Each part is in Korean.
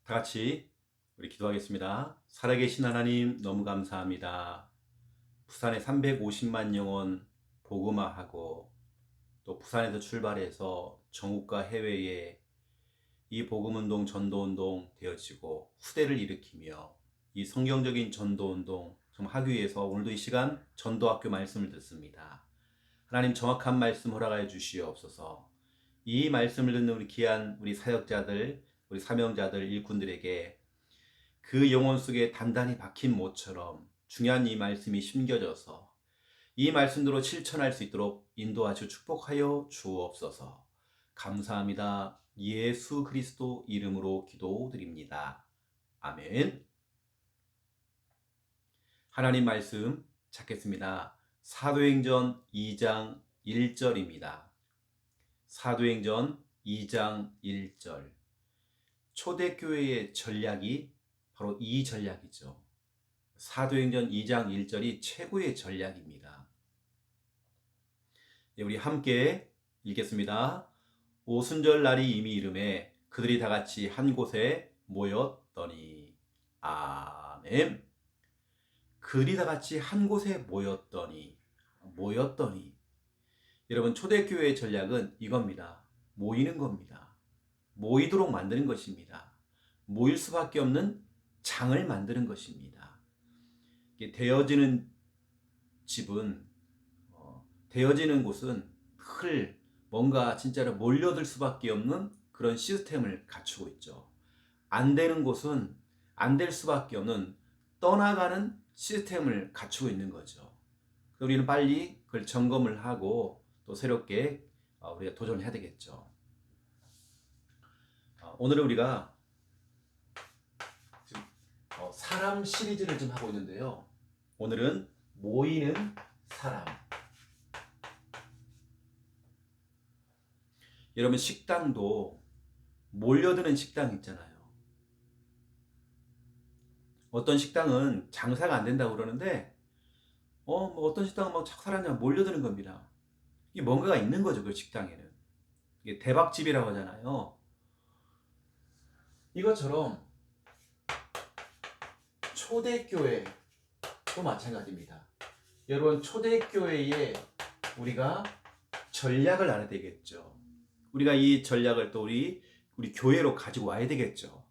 다 같이 우리 기도하겠습니다. 살아계신 하나님 너무 감사합니다. 부산에 350만 영혼 복음화하고 또 부산에서 출발해서 전국과 해외에 이 복음운동 전도운동 되어지고 후대를 일으키며 이 성경적인 전도운동 좀 하기 위해서 오늘도 이 시간 전도학교 말씀을 듣습니다. 하나님 정확한 말씀 허락하여 주시옵소서. 이 말씀을 듣는 우리 귀한 우리 사역자들, 우리 사명자들, 일꾼들에게 그 영혼 속에 단단히 박힌 못처럼 중요한 이 말씀이 심겨져서 이 말씀대로 실천할 수 있도록 인도하시고 축복하여 주옵소서. 감사합니다. 예수 그리스도 이름으로 기도드립니다. 아멘. 하나님 말씀 찾겠습니다. 사도행전 2장 1절입니다. 사도행전 2장 1절. 초대교회의 전략이 바로 이 전략이죠. 사도행전 2장 1절이 최고의 전략입니다. 우리 함께 읽겠습니다. 오순절 날이 이미 이름에 그들이 다 같이 한 곳에 모였더니. 아멘. 그들이 다 같이 한 곳에 모였더니. 여러분, 초대교회의 전략은 이겁니다. 모이는 겁니다. 모이도록 만드는 것입니다. 모일 수밖에 없는 장을 만드는 것입니다. 되어지는 집은, 되어지는 곳은 늘 뭔가 진짜로 몰려들 수밖에 없는 그런 시스템을 갖추고 있죠. 안 되는 곳은 안 될 수밖에 없는 떠나가는 시스템을 갖추고 있는 거죠. 우리는 빨리 그걸 점검을 하고 또 새롭게 우리가 도전을 해야 되겠죠. 오늘은 우리가 사람 시리즈를 좀 하고 있는데요. 오늘은 모이는 사람. 여러분, 식당도 몰려드는 식당 있잖아요. 어떤 식당은 장사가 안 된다고 그러는데 어떤 식당은 막 사람이 몰려드는 겁니다. 이게 뭔가가 있는 거죠. 그 식당에는. 이게 대박집이라고 하잖아요. 이것처럼 초대교회도 마찬가지입니다. 여러분, 초대교회에 우리가 전략을 알아야 되겠죠. 우리가 이 전략을 또 우리 교회로 가지고 와야 되겠죠.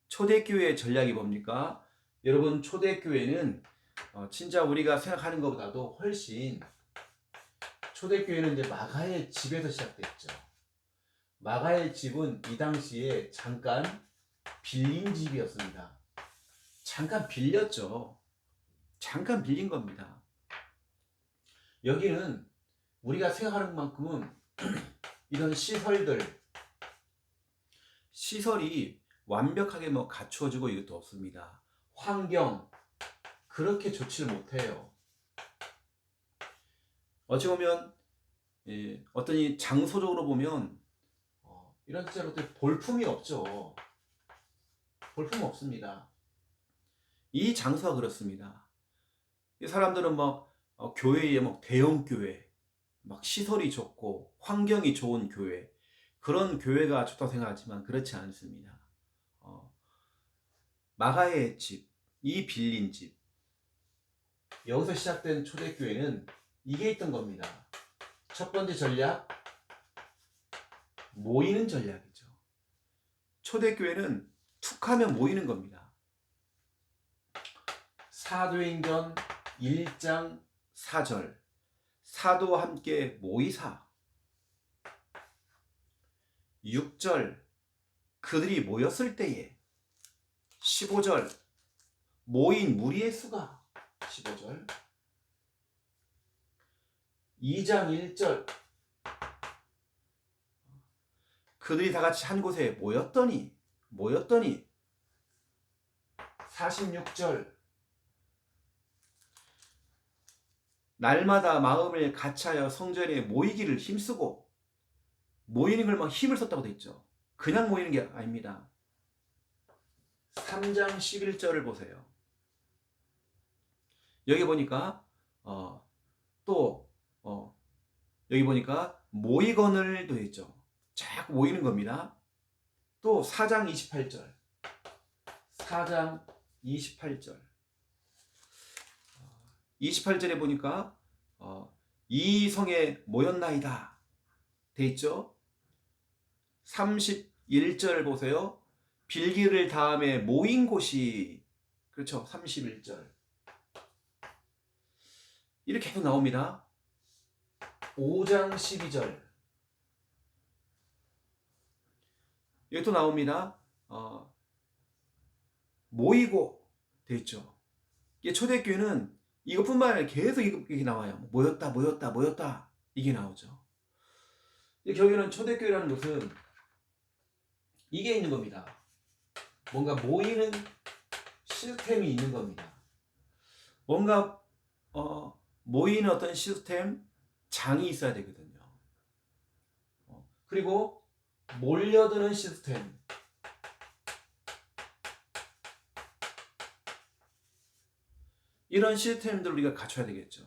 초대교회의 전략이 뭡니까? 여러분, 초대교회는 진짜 우리가 생각하는 것보다도 훨씬, 초대교회는 이제 마가의 집에서 시작됐죠. 마가의 집은 이 당시에 잠깐 빌린 집이었습니다. 잠깐 빌렸죠. 잠깐 빌린 겁니다. 여기는 우리가 생각하는 만큼은 이런 시설이 완벽하게 갖추어지고 이것도 없습니다. 환경 그렇게 좋지를 못해요. 어찌 보면 어떤 이 장소적으로 보면 이런 진짜로 볼품이 없죠. 볼품 없습니다. 이 장소가 그렇습니다. 이 사람들은 교회에 대형 교회, 시설이 좋고 환경이 좋은 교회, 그런 교회가 좋다고 생각하지만 그렇지 않습니다. 마가의 집, 이 빌린 집, 여기서 시작된 초대교회는 이게 있던 겁니다. 첫 번째 전략, 모이는 전략이죠. 초대교회는 툭하면 모이는 겁니다. 사도행전 1장 4절, 사도와 함께 모이사. 6절, 그들이 모였을 때에. 15절, 모인 무리의 수가. 15절. 2장 1절, 그들이 다 같이 한 곳에 모였더니. 46절, 날마다 마음을 같이하여 성전에 모이기를 힘쓰고. 모이는 걸 힘을 썼다고 돼 있죠. 그냥 모이는 게 아닙니다. 3장 11절을 보세요. 여기 보니까 여기 보니까 모이건을 돼 있죠. 쫙 모이는 겁니다. 또 4장 28절, 4장 28절. 28절에 보니까 이 성에 모였나이다 돼 있죠. 31절 보세요. 빌기를 다음에 모인 곳이, 그렇죠. 31절 이렇게 계속 나옵니다. 5장 12절 여기 또 나옵니다. 모이고 돼 있죠. 이게 초대교회는 이것뿐만 아니라 계속 이게 나와요. 모였다 모였다 모였다 이게 나오죠. 결국에는 초대교회라는 것은 이게 있는 겁니다. 뭔가 모이는 시스템이 있는 겁니다. 뭔가 모이는 어떤 시스템, 장이 있어야 되거든요. 그리고 몰려드는 시스템, 이런 시스템들을 우리가 갖춰야 되겠죠.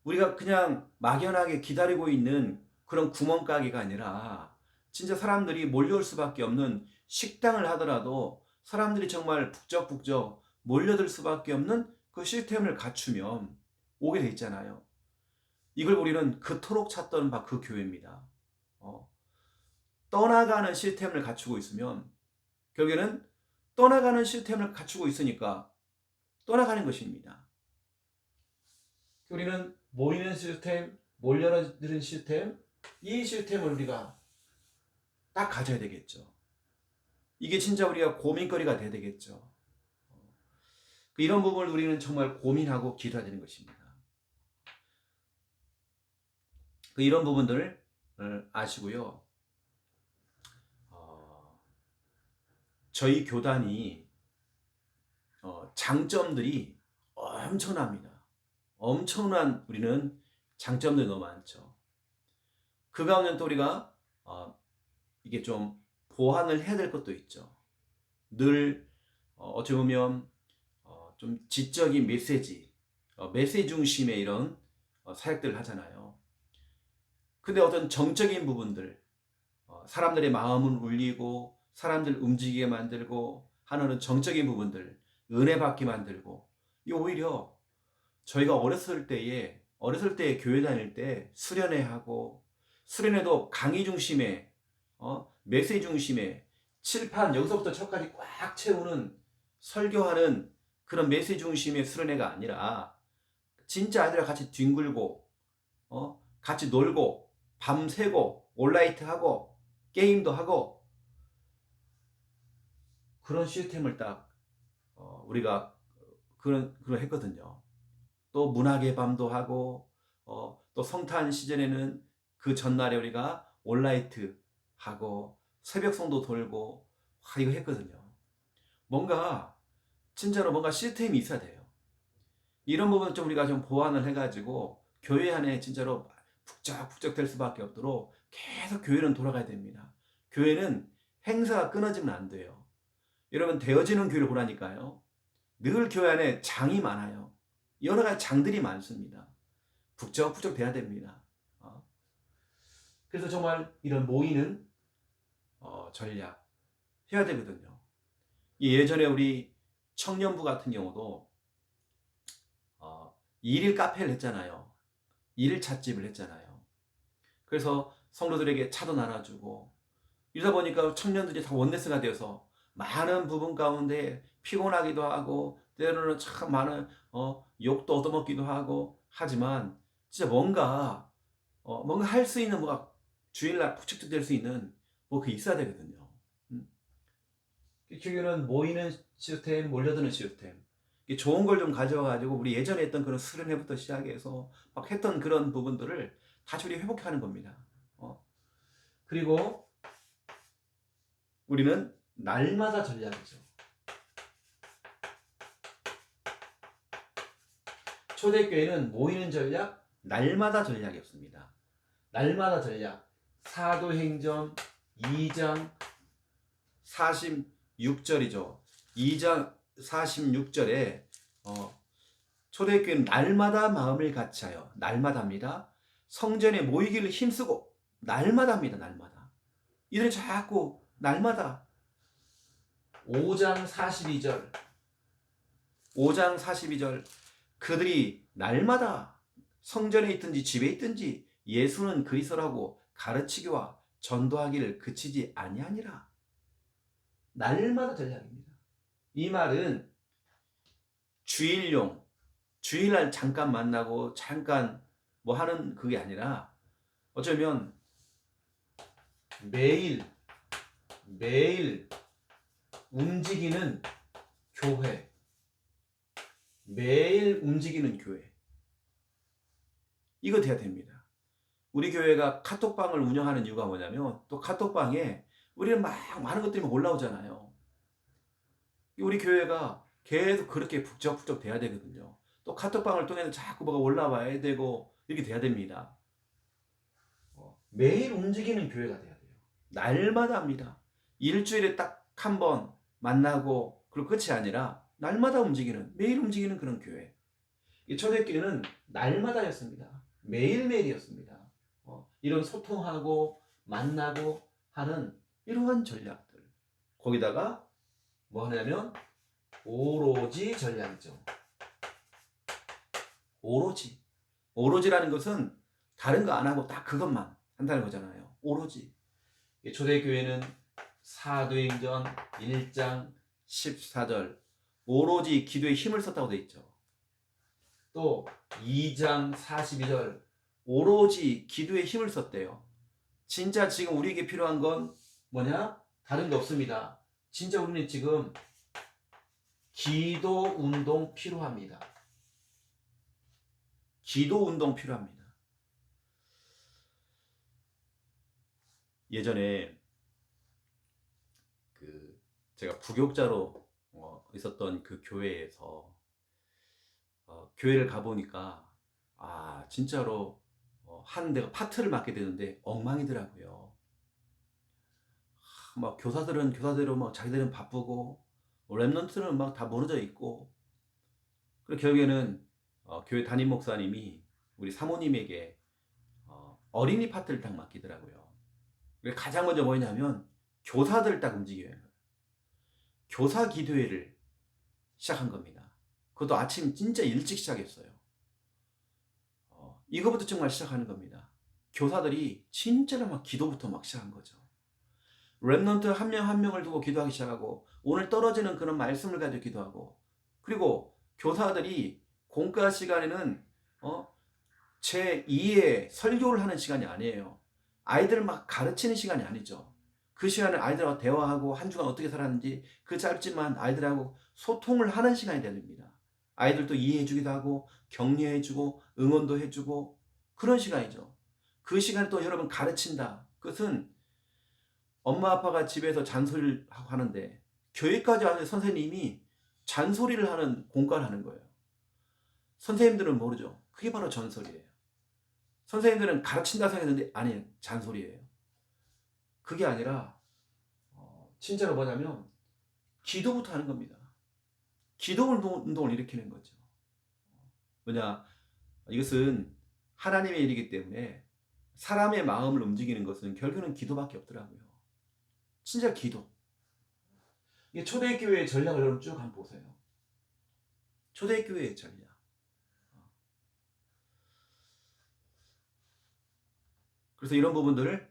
우리가 그냥 막연하게 기다리고 있는 그런 구멍가게가 아니라 진짜 사람들이 몰려올 수밖에 없는, 식당을 하더라도 사람들이 정말 북적북적 몰려들 수밖에 없는 그 시스템을 갖추면 오게 돼 있잖아요. 이걸 우리는 그토록 찾던 바 그 교회입니다. 떠나가는 시스템을 갖추고 있으면 결국에는 떠나가는 시스템을 갖추고 있으니까 떠나가는 것입니다. 우리는 모이는 시스템, 몰려드는 시스템, 이 시스템을 우리가 딱 가져야 되겠죠. 이게 진짜 우리가 고민거리가 돼야 되겠죠. 이런 부분을 우리는 정말 고민하고 기도해야 되는 것입니다. 이런 부분들을 아시고요. 저희 교단이 장점들이 엄청납니다. 엄청난 우리는 장점들이 너무 많죠. 그 가운데 또 우리가 이게 좀 보완을 해야 될 것도 있죠. 늘 어찌 보면 좀 지적인 메시지, 메시지 중심의 이런 사역들을 하잖아요. 근데 어떤 정적인 부분들, 사람들의 마음을 울리고 사람들 움직이게 만들고 하는 정적인 부분들, 은혜 받게 만들고, 이 오히려 저희가 어렸을 때에 교회 다닐 때 수련회 하고, 수련회도 강의 중심의 메시지 중심의 칠판 여기서부터 저까지 꽉 채우는 설교하는 그런 메시지 중심의 수련회가 아니라 진짜 아이들과 같이 뒹굴고 같이 놀고 밤새고 온라이트 하고 게임도 하고, 그런 시스템을 딱 우리가 그런 했거든요. 또 문학의 밤도 하고 또 성탄 시즌에는 그 전날에 우리가 온라이트 하고 새벽송도 돌고 이거 했거든요. 뭔가 진짜로 뭔가 시스템이 있어야 돼요. 이런 부분을 좀 우리가 좀 보완을 해가지고 교회 안에 진짜로 북적북적 될 수밖에 없도록 계속 교회는 돌아가야 됩니다. 교회는 행사가 끊어지면 안 돼요. 여러분, 되어지는 교회를 보라니까요. 늘 교회 안에 장이 많아요. 여러 가지 장들이 많습니다. 북적북적 돼야 됩니다. 그래서 정말 이런 모이는 전략 해야 되거든요. 예전에 우리 청년부 같은 경우도 일일 카페를 했잖아요. 일일 찻집을 했잖아요. 그래서 성도들에게 차도 나눠주고, 이러다 보니까 청년들이 다 원네스가 되어서 많은 부분 가운데 피곤하기도 하고 때로는 참 많은 욕도 얻어먹기도 하고 하지만, 진짜 뭔가 할 수 있는 뭐가 주일날 북적도 될 수 있는 그 있어야 되거든요. 결국에는 모이는 시스템, 몰려드는 시스템, 좋은 걸 좀 가져와가지고 우리 예전에 했던 그런 수련회부터 시작해서 막 했던 그런 부분들을 다시 우리 회복하는 겁니다. 그리고 우리는 날마다 전략이죠. 초대교회는 모이는 전략, 날마다 전략이 없습니다. 날마다 전략. 사도행전 2장 46절이죠. 2장 46절에 초대교회는 날마다 마음을 같이하여, 날마다입니다. 성전에 모이기를 힘쓰고, 날마다입니다. 날마다. 이들은 자꾸 날마다 5장 42절. 5장 42절. 그들이 날마다 성전에 있든지 집에 있든지 예수는 그리스도라고 가르치기와 전도하기를 그치지 아니하니라. 날마다 전략입니다. 이 말은 주일용, 주일날 잠깐 만나고 잠깐 뭐 하는 그게 아니라 어쩌면 매일 움직이는 교회, 매일 움직이는 교회, 이거 돼야 됩니다. 우리 교회가 카톡방을 운영하는 이유가 뭐냐면 또 카톡방에 우리는 막 많은 것들이 올라오잖아요. 우리 교회가 계속 그렇게 북적북적 돼야 되거든요. 또 카톡방을 통해서 자꾸 뭐가 올라와야 되고 이렇게 돼야 됩니다. 매일 움직이는 교회가 돼야 돼요. 날마다 합니다. 일주일에 딱 한 번 만나고 그리고 끝이 아니라 날마다 움직이는, 매일 움직이는 그런 교회. 이 초대교회는 날마다였습니다. 매일매일이었습니다. 이런 소통하고 만나고 하는 이러한 전략들. 거기다가 뭐 하냐면 오로지 전략이죠. 오로지라는 것은 다른 거 안 하고 딱 그것만 한다는 거잖아요. 오로지. 초대교회는 사도행전 1장 14절 오로지 기도에 힘을 썼다고 되어 있죠. 또 2장 42절 오로지 기도에 힘을 썼대요. 진짜 지금 우리에게 필요한 건 뭐냐? 다른 게 없습니다. 진짜 우리는 지금 기도 운동 필요합니다. 기도 운동 필요합니다. 예전에 제가 부교육자로 있었던 그 교회에서 교회를 가보니까 진짜로 한 내가 파트를 맡게 되는데 엉망이더라고요. 막 교사들은 교사대로 막 자기들은 바쁘고 랩런트는 막 다 무너져 있고 그리고 결국에는 교회 담임 목사님이 우리 사모님에게 어린이 파트를 딱 맡기더라고요. 가장 먼저 뭐냐면 교사들을 딱 움직여야 해요. 교사 기도회를 시작한 겁니다. 그것도 아침 진짜 일찍 시작했어요. 이거부터 정말 시작하는 겁니다. 교사들이 진짜로 막 기도부터 막 시작한 거죠. 랩넌트 한 명 한 명을 두고 기도하기 시작하고 오늘 떨어지는 그런 말씀을 가지고 기도하고 그리고 교사들이 공과 시간에는 제 2의 설교를 하는 시간이 아니에요. 아이들을 막 가르치는 시간이 아니죠. 그 시간에 아이들하고 대화하고 한 주간 어떻게 살았는지 그 짧지만 아이들하고 소통을 하는 시간이 됩니다. 아이들도 이해해주기도 하고 격려해주고 응원도 해주고 그런 시간이죠. 그 시간에 또 여러분 가르친다. 그것은 엄마 아빠가 집에서 잔소리를 하는데 교회까지 하는 선생님이 잔소리를 하는 공과를 하는 거예요. 선생님들은 모르죠. 그게 바로 전설이에요. 선생님들은 가르친다 생각했는데 아니에요. 잔소리예요. 그게 아니라 진짜로 뭐냐면 기도부터 하는 겁니다. 기도 운동을 일으키는 거죠. 뭐냐, 이것은 하나님의 일이기 때문에 사람의 마음을 움직이는 것은 결국은 기도밖에 없더라고요. 진짜 기도. 이게 초대교회의 전략을 여러분 쭉 한번 보세요. 초대교회의 전략. 그래서 이런 부분들을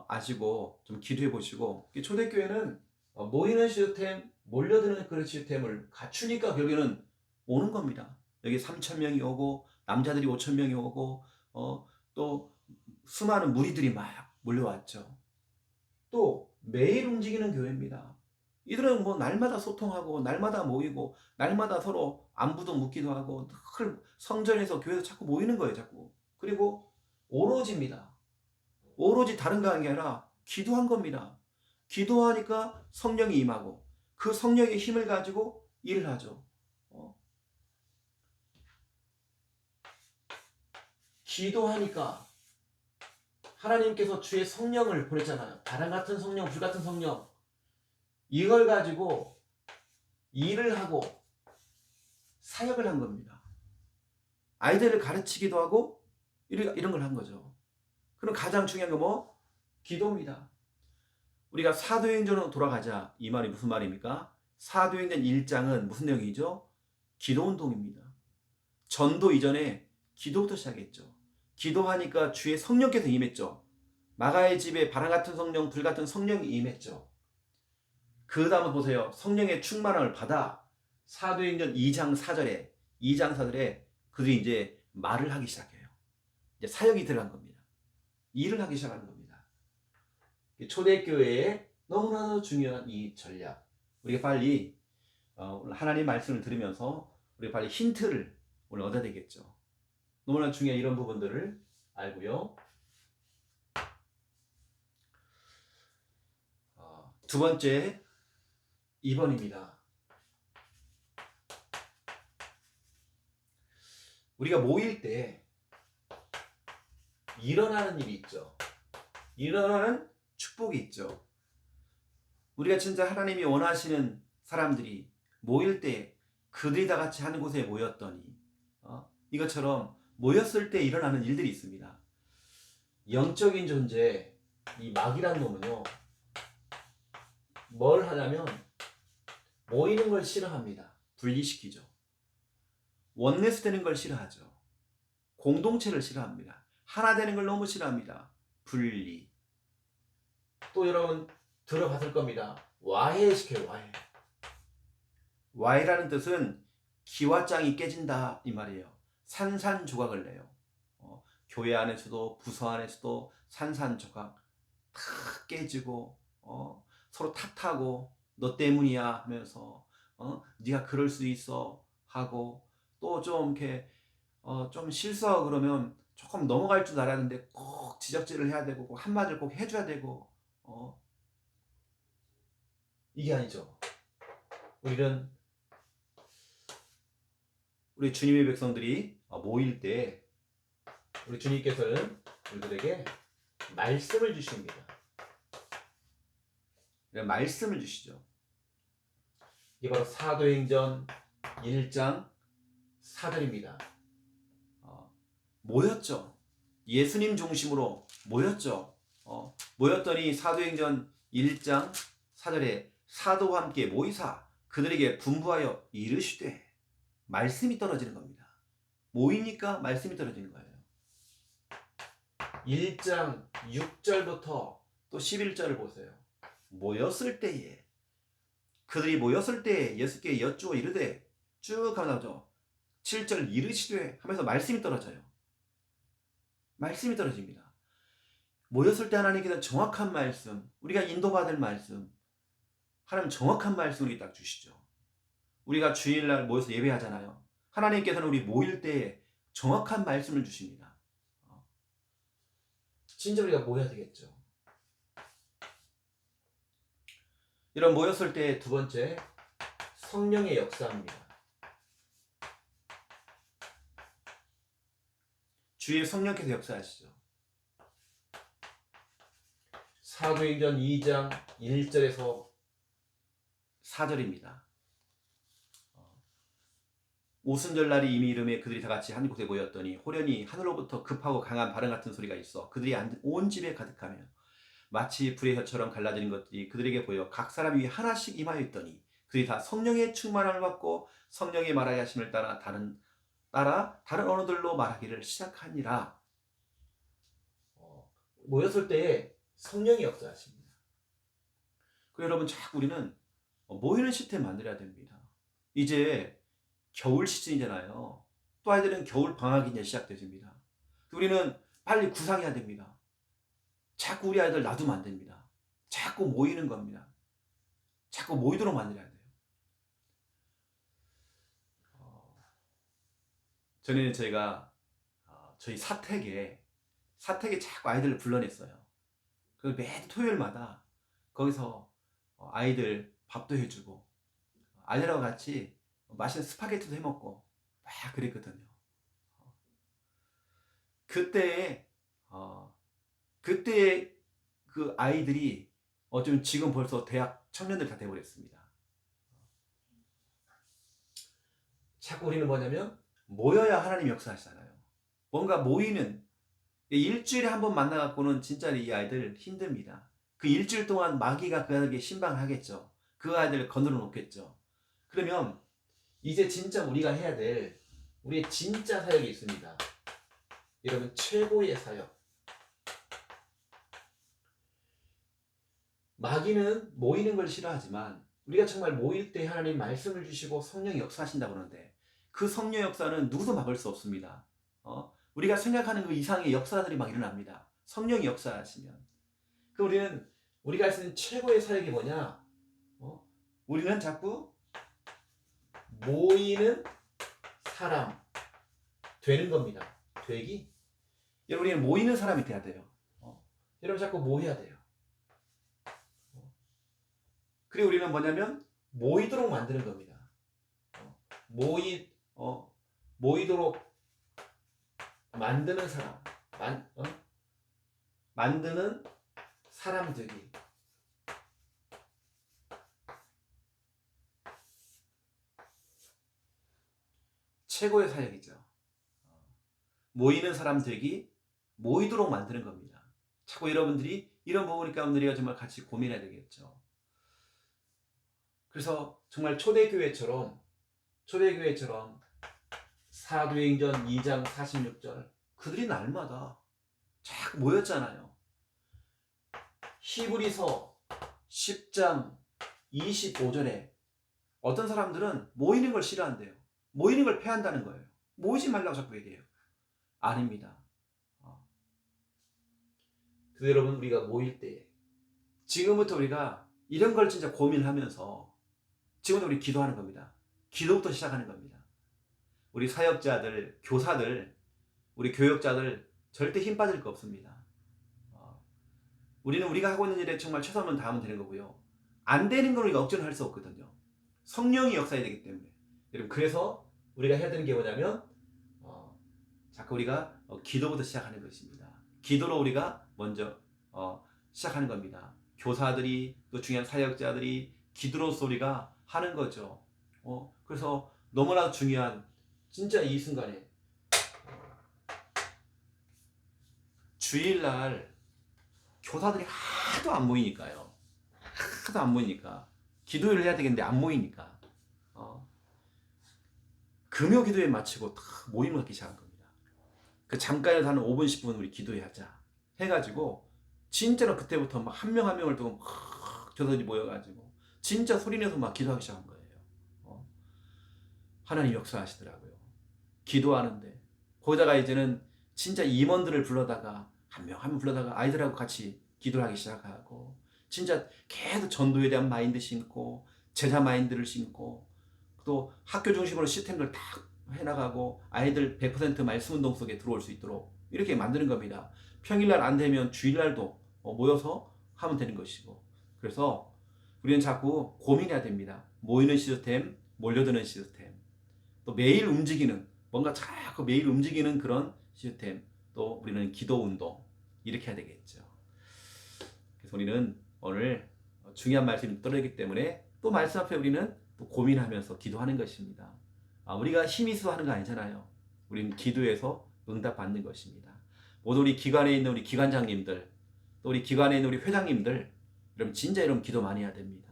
아시고 좀 기도해 보시고 초대교회는 모이는 시스템, 몰려드는 그런 시스템을 갖추니까 결국에는 오는 겁니다. 여기 3,000명이 오고 남자들이 5,000명이 오고 또 수많은 무리들이 막 몰려왔죠. 또 매일 움직이는 교회입니다. 이들은 뭐 날마다 소통하고 날마다 모이고 날마다 서로 안부도 묻기도 하고 늘 성전에서 교회에서 자꾸 모이는 거예요. 자꾸. 그리고 오로지입니다. 오로지 다른 거 하는 게 아니라 기도한 겁니다. 기도하니까 성령이 임하고 그 성령의 힘을 가지고 일을 하죠. 기도하니까 하나님께서 주의 성령을 보냈잖아요. 바람 같은 성령, 불 같은 성령. 이걸 가지고 일을 하고 사역을 한 겁니다. 아이들을 가르치기도 하고 이런 걸 한 거죠. 그럼 가장 중요한 건 뭐? 기도입니다. 우리가 사도행전으로 돌아가자. 이 말이 무슨 말입니까? 사도행전 1장은 무슨 내용이죠? 기도운동입니다. 전도 이전에 기도부터 시작했죠. 기도하니까 주의 성령께서 임했죠. 마가의 집에 바람 같은 성령, 불 같은 성령이 임했죠. 그 다음에 보세요. 성령의 충만함을 받아 사도행전 2장 4절에 그들이 이제 말을 하기 시작해요. 이제 사역이 들어간 겁니다. 일을 하기 시작하는 겁니다. 초대교회에 너무나도 중요한 이 전략. 우리가 빨리 하나님 말씀을 들으면서 우리가 빨리 힌트를 오늘 얻어야 되겠죠. 너무나 중요한 이런 부분들을 알고요. 두 번째 2번입니다. 우리가 모일 때 일어나는 일이 있죠. 일어나는 축복이 있죠. 우리가 진짜 하나님이 원하시는 사람들이 모일 때 그들이 다 같이 한 곳에 모였더니 이것처럼 모였을 때 일어나는 일들이 있습니다. 영적인 존재, 이 마귀란 놈은요, 뭘 하냐면 모이는 걸 싫어합니다. 분리시키죠. 원내스 되는 걸 싫어하죠. 공동체를 싫어합니다. 하나 되는 걸 너무 싫어합니다. 분리. 또 여러분 들어봤을 겁니다. 와해시켜요. 와해. 와해라는 뜻은 기와장이 깨진다 이 말이에요. 산산조각을 내요. 교회 안에서도 부서 안에서도 산산조각 다 깨지고 서로 탓하고 너 때문이야 하면서 네가 그럴 수 있어 하고 또 좀 이렇게 좀 실수하고 그러면 조금 넘어갈 줄 알았는데 꼭 지적질을 해야 되고 꼭 한마디를 꼭 해줘야 되고 이게 아니죠. 우리 주님의 백성들이 모일 때 우리 주님께서는 우리들에게 말씀을 주십니다. 말씀을 주시죠. 이게 바로 사도행전 1장 4절입니다. 모였죠. 예수님 중심으로 모였죠. 모였더니 사도행전 1장 4절에 사도와 함께 모이사 그들에게 분부하여 이르시되 말씀이 떨어지는 겁니다. 모이니까 말씀이 떨어지는 거예요. 1장 6절부터 또 11절을 보세요. 모였을 때에 그들이 모였을 때에 예수께 여쭈어 이르되 쭉 가면 나오죠. 7절 이르시되 하면서 말씀이 떨어져요. 말씀이 떨어집니다. 모였을 때 하나님께서 정확한 말씀, 우리가 인도받을 말씀, 하나님 정확한 말씀 우리 딱 주시죠. 우리가 주일날 모여서 예배하잖아요. 하나님께서는 우리 모일 때에 정확한 말씀을 주십니다. 진짜 우리가 모여야 되겠죠. 이런 모였을 때 두 번째, 성령의 역사입니다. 주의 성령께서 역사하시죠. 사도행전 2장 1절에서 4절입니다. 오순절날이 이미 이름에 그들이 다 같이 한 곳에 모였더니 호련히 하늘로부터 급하고 강한 바람 같은 소리가 있어 그들이 앉은 온 집에 가득하며 마치 불의 혀처럼 갈라지는 것들이 그들에게 보여 각 사람 위에 하나씩 임하여 있더니 그들이 다 성령의 충만함을 받고 성령의 말하게 하심을 따라 다른 언어들로 말하기를 시작하니라. 모였을 때 성령이 역사하십니다. 그 여러분 자꾸 우리는 모이는 시스템 만들어야 됩니다. 이제 겨울 시즌이잖아요. 또 아이들은 겨울 방학이 이제 시작되집니다. 우리는 빨리 구상해야 됩니다. 자꾸 우리 아이들 놔두면 안 됩니다. 자꾸 모이는 겁니다. 자꾸 모이도록 만들어야 돼요. 전에는 저희가 저희 사택에 자꾸 아이들을 불러냈어요. 그 매 토요일마다 거기서 아이들 밥도 해주고 아이들하고 같이 맛있는 스파게티도 해먹고 막 그랬거든요. 그때의 그 아이들이 좀 지금 벌써 대학 청년들 다 돼버렸습니다. 자꾸 우리는 뭐냐면 모여야 하나님 역사하시잖아요. 뭔가 모이는 일주일에 한 번 만나갖고는 진짜 이 아이들 힘듭니다. 그 일주일 동안 마귀가 그 아들에게 신방하겠죠. 그 아이들을 거느려 놓겠죠. 그러면 이제 진짜 우리가 해야 될 우리의 진짜 사역이 있습니다. 여러분, 최고의 사역. 마귀는 모이는 걸 싫어하지만 우리가 정말 모일 때 하나님 말씀을 주시고 성령이 역사하신다고 하는데 그 성령 역사는 누구도 막을 수 없습니다. 우리가 생각하는 그 이상의 역사들이 막 일어납니다. 성령이 역사하시면. 그 우리가 할 수 있는 최고의 사역이 뭐냐? 우리는 자꾸 모이는 사람 되는 겁니다. 되기. 여러분, 우리는 모이는 사람이 돼야 돼요. 여러분, 자꾸 모여야 돼요. 그리고 우리는 뭐냐면 모이도록 만드는 겁니다. 모이도록 만드는 사람, 만드는 사람 되기. 최고의 사역이죠. 모이는 사람 되기, 모이도록 만드는 겁니다. 자꾸 여러분들이 이런 부분 가운데 우리가 정말 같이 고민해야 되겠죠. 그래서 정말 초대교회처럼 사도행전 2장 46절 그들이 날마다 자꾸 모였잖아요. 히브리서 10장 25절에 어떤 사람들은 모이는 걸 싫어한대요. 모이는 걸 패한다는 거예요. 모이지 말라고 자꾸 얘기해요. 아닙니다. 그래서 여러분, 우리가 모일 때 지금부터 우리가 이런 걸 진짜 고민하면서 지금부터 우리 기도하는 겁니다. 기도부터 시작하는 겁니다. 우리 사역자들, 교사들, 우리 교역자들 절대 힘 빠질 거 없습니다. 우리는 우리가 하고 있는 일에 정말 최선을 다하면 되는 거고요. 안 되는 건 우리가 억지로 할 수 없거든요. 성령이 역사해야 되기 때문에. 여러분, 그래서 우리가 해야 되는 게 뭐냐면 자꾸 우리가 기도부터 시작하는 것입니다. 기도로 우리가 먼저 시작하는 겁니다. 교사들이 또 중요한 사역자들이 기도로서 우리가 하는 거죠. 그래서 너무나 중요한 진짜 이 순간에 주일날 교사들이 하도 안 모이니까요. 하도 안 모이니까 기도를 해야 되겠는데 안 모이니까 금요 기도에 마치고 다 모임을 갖기 시작한 겁니다. 그 잠깐이라도 한 5분 10분 우리 기도하자 해가지고 진짜로 그때부터 막 한 명 한 명을 두고 막 교사들이 모여가지고 진짜 소리내서 막 기도하기 시작한 거예요. 하나님 역사하시더라고요. 기도하는데 거기다가 이제는 진짜 임원들을 불러다가 한 명 한 명 불러다가 아이들하고 같이 기도를 하기 시작하고 진짜 계속 전도에 대한 마인드 심고 제자 마인드를 심고 또 학교 중심으로 시스템을 다 해나가고 아이들 100% 말씀 운동 속에 들어올 수 있도록 이렇게 만드는 겁니다. 평일날 안 되면 주일날도 모여서 하면 되는 것이고 그래서 우리는 자꾸 고민해야 됩니다. 모이는 시스템, 몰려드는 시스템, 또 매일 움직이는 뭔가 자꾸 매일 움직이는 그런 시스템, 또 우리는 기도 운동 이렇게 해야 되겠죠. 그래서 우리는 오늘 중요한 말씀이 떨어지기 때문에 또 말씀 앞에 우리는 또 고민하면서 기도하는 것입니다. 우리가 힘이 있어 하는 거 아니잖아요. 우리는 기도해서 응답 받는 것입니다. 모두 우리 기관에 있는 우리 기관장님들, 또 우리 기관에 있는 우리 회장님들, 여러분 진짜 여러분 기도 많이 해야 됩니다.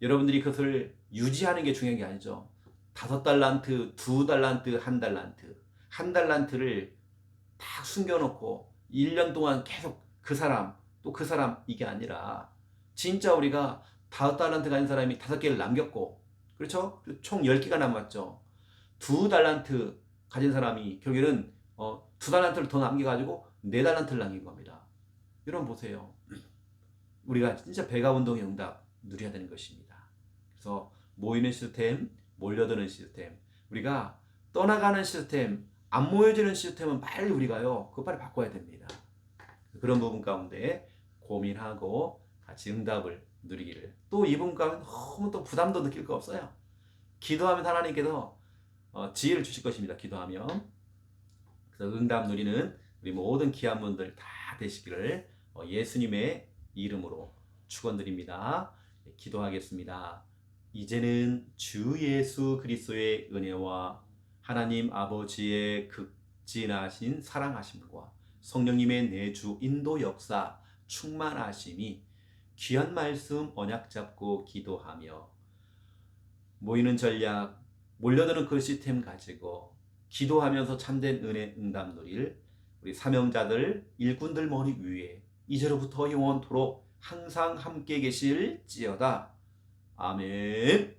여러분들이 그것을 유지하는 게 중요한 게 아니죠. 5달란트, 2달란트, 1달란트, 1달란트를 딱 숨겨놓고 1년 동안 계속 그 사람 또 그 사람 이게 아니라 진짜 우리가 5달란트 가진 사람이 5개를 남겼고 그렇죠? 총 10개가 남았죠. 2달란트 가진 사람이 결국에는 2달란트를 더 남겨가지고 4달란트를 남긴 겁니다. 여러분 보세요. 우리가 진짜 배가 운동의 응답 누려야 되는 것입니다. 그래서 모이는 시스템, 몰려드는 시스템, 우리가 떠나가는 시스템, 안 모여지는 시스템은 빨리 우리가요 그거 빨리 바꿔야 됩니다. 그런 부분 가운데 고민하고 같이 응답을 누리기를. 또 이 부분 가운데 너무 또 부담도 느낄 거 없어요. 기도하면 하나님께서 지혜를 주실 것입니다. 기도하면. 그래서 응답 누리는 우리 모든 귀한 분들 다 되시기를 예수님의 이름으로 축원드립니다. 기도하겠습니다. 이제는 주 예수 그리스도의 은혜와 하나님 아버지의 극진하신 사랑하심과 성령님의 내주 인도 역사 충만하심이 귀한 말씀 언약 잡고 기도하며 모이는 전략, 몰려드는 그 시스템 가지고 기도하면서 참된 은혜 응답 누릴 우리 사명자들, 일꾼들 머리 위에 이제로부터 영원토록 항상 함께 계실지어다. 아멘.